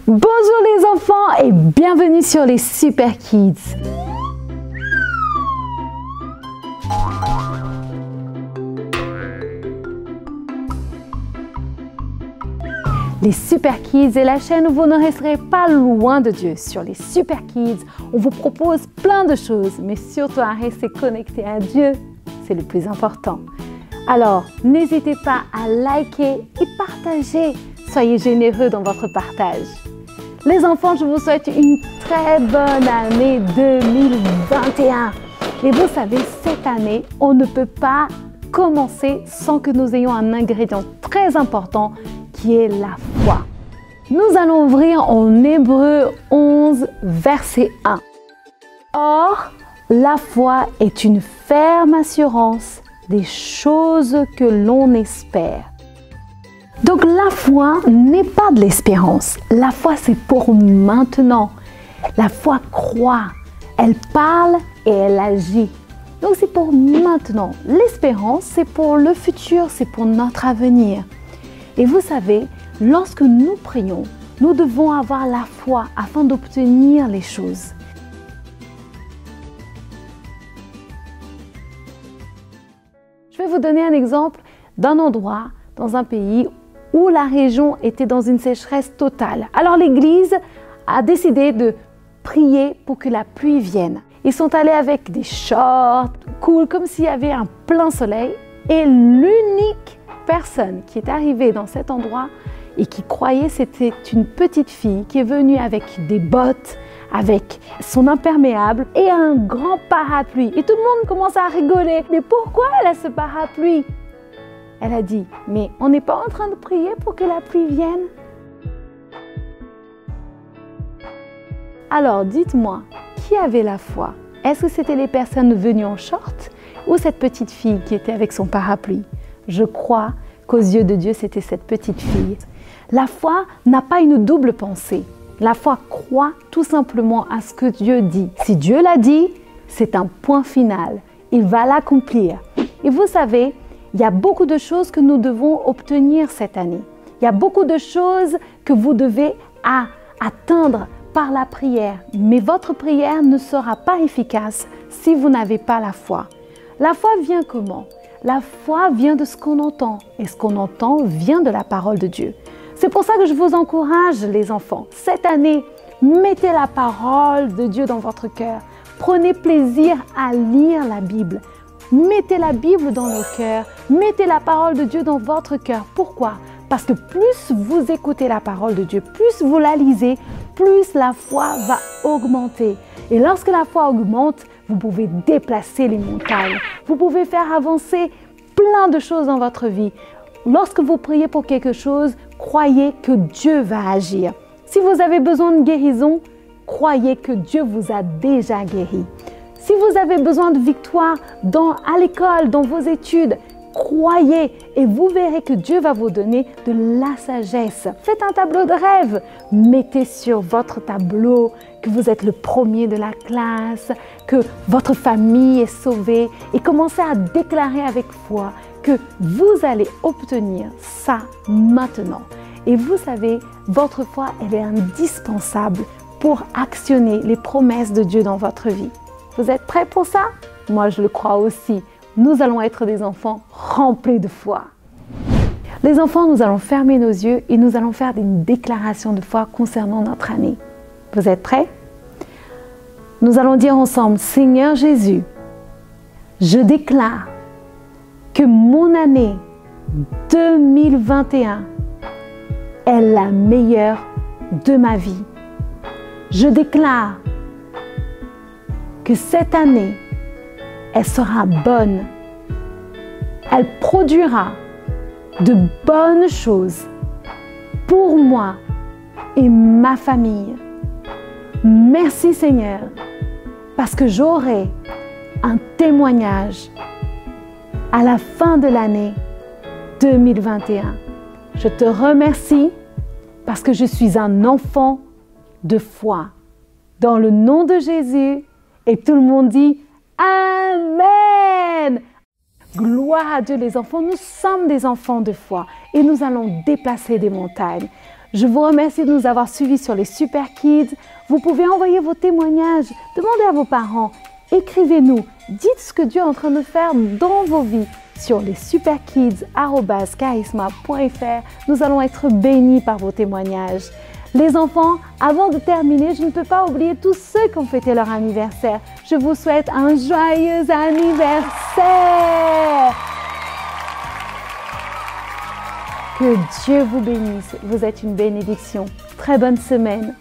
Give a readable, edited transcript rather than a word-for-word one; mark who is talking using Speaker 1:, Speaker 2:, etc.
Speaker 1: Bonjour les enfants et bienvenue sur les Super Kids. Les Super Kids est la chaîne où vous ne resterez pas loin de Dieu. Sur les Super Kids, on vous propose plein de choses, mais surtout à rester connecté à Dieu, c'est le plus important. Alors, n'hésitez pas à liker et partager. Soyez généreux dans votre partage. Les enfants, je vous souhaite une très bonne année 2021. Et vous savez, cette année, on ne peut pas commencer sans que nous ayons un ingrédient très important qui est la foi. Nous allons ouvrir en Hébreux 11, verset 1. Or, la foi est une ferme assurance des choses que l'on espère. Donc la foi n'est pas de l'espérance. La foi, c'est pour maintenant. La foi croit, elle parle et elle agit. Donc c'est pour maintenant. L'espérance, c'est pour le futur, c'est pour notre avenir. Et vous savez, lorsque nous prions, nous devons avoir la foi afin d'obtenir les choses. Je vais vous donner un exemple d'un endroit, dans un pays où la région était dans une sécheresse totale. Alors l'Église a décidé de prier pour que la pluie vienne. Ils sont allés avec des shorts, cool, comme s'il y avait un plein soleil. Et l'unique personne qui est arrivée dans cet endroit et qui croyait, c'était une petite fille qui est venue avec des bottes, avec son imperméable et un grand parapluie. Et tout le monde commence à rigoler. Mais pourquoi elle a ce parapluie? Elle a dit, mais on n'est pas en train de prier pour que la pluie vienne? Alors, dites-moi, qui avait la foi? Est-ce que c'était les personnes venues en short ou cette petite fille qui était avec son parapluie? Je crois qu'aux yeux de Dieu, c'était cette petite fille. La foi n'a pas une double pensée. La foi croit tout simplement à ce que Dieu dit. Si Dieu l'a dit, c'est un point final. Il va l'accomplir. Et vous savez, il y a beaucoup de choses que nous devons obtenir cette année. Il y a beaucoup de choses que vous devez atteindre par la prière. Mais votre prière ne sera pas efficace si vous n'avez pas la foi. La foi vient comment? La foi vient de ce qu'on entend. Et ce qu'on entend vient de la parole de Dieu. C'est pour ça que je vous encourage, les enfants. Cette année, mettez la parole de Dieu dans votre cœur. Prenez plaisir à lire la Bible. Mettez la Bible dans le cœur, mettez la parole de Dieu dans votre cœur. Pourquoi? Parce que plus vous écoutez la parole de Dieu, plus vous la lisez, plus la foi va augmenter. Et lorsque la foi augmente, vous pouvez déplacer les montagnes. Vous pouvez faire avancer plein de choses dans votre vie. Lorsque vous priez pour quelque chose, croyez que Dieu va agir. Si vous avez besoin de guérison, croyez que Dieu vous a déjà guéri. Si vous avez besoin de victoire à l'école, dans vos études, croyez et vous verrez que Dieu va vous donner de la sagesse. Faites un tableau de rêve. Mettez sur votre tableau que vous êtes le premier de la classe, que votre famille est sauvée et commencez à déclarer avec foi que vous allez obtenir ça maintenant. Et vous savez, votre foi, elle est indispensable pour actionner les promesses de Dieu dans votre vie. Vous êtes prêts pour ça? Moi, je le crois aussi. Nous allons être des enfants remplis de foi. Les enfants, nous allons fermer nos yeux et nous allons faire une déclaration de foi concernant notre année. Vous êtes prêts? Nous allons dire ensemble, Seigneur Jésus, je déclare que mon année 2021 est la meilleure de ma vie. Je déclare que cette année, elle sera bonne. Elle produira de bonnes choses pour moi et ma famille. Merci Seigneur, parce que j'aurai un témoignage à la fin de l'année 2021. Je te remercie parce que je suis un enfant de foi. Dans le nom de Jésus, et tout le monde dit Amen. Gloire à Dieu les enfants, nous sommes des enfants de foi et nous allons déplacer des montagnes. Je vous remercie de nous avoir suivis sur les Super Kids. Vous pouvez envoyer vos témoignages, demandez à vos parents, écrivez-nous, dites ce que Dieu est en train de faire dans vos vies sur les superkids@charisma.fr. Nous allons être bénis par vos témoignages. Les enfants, avant de terminer, je ne peux pas oublier tous ceux qui ont fêté leur anniversaire. Je vous souhaite un joyeux anniversaire! Que Dieu vous bénisse. Vous êtes une bénédiction. Très bonne semaine.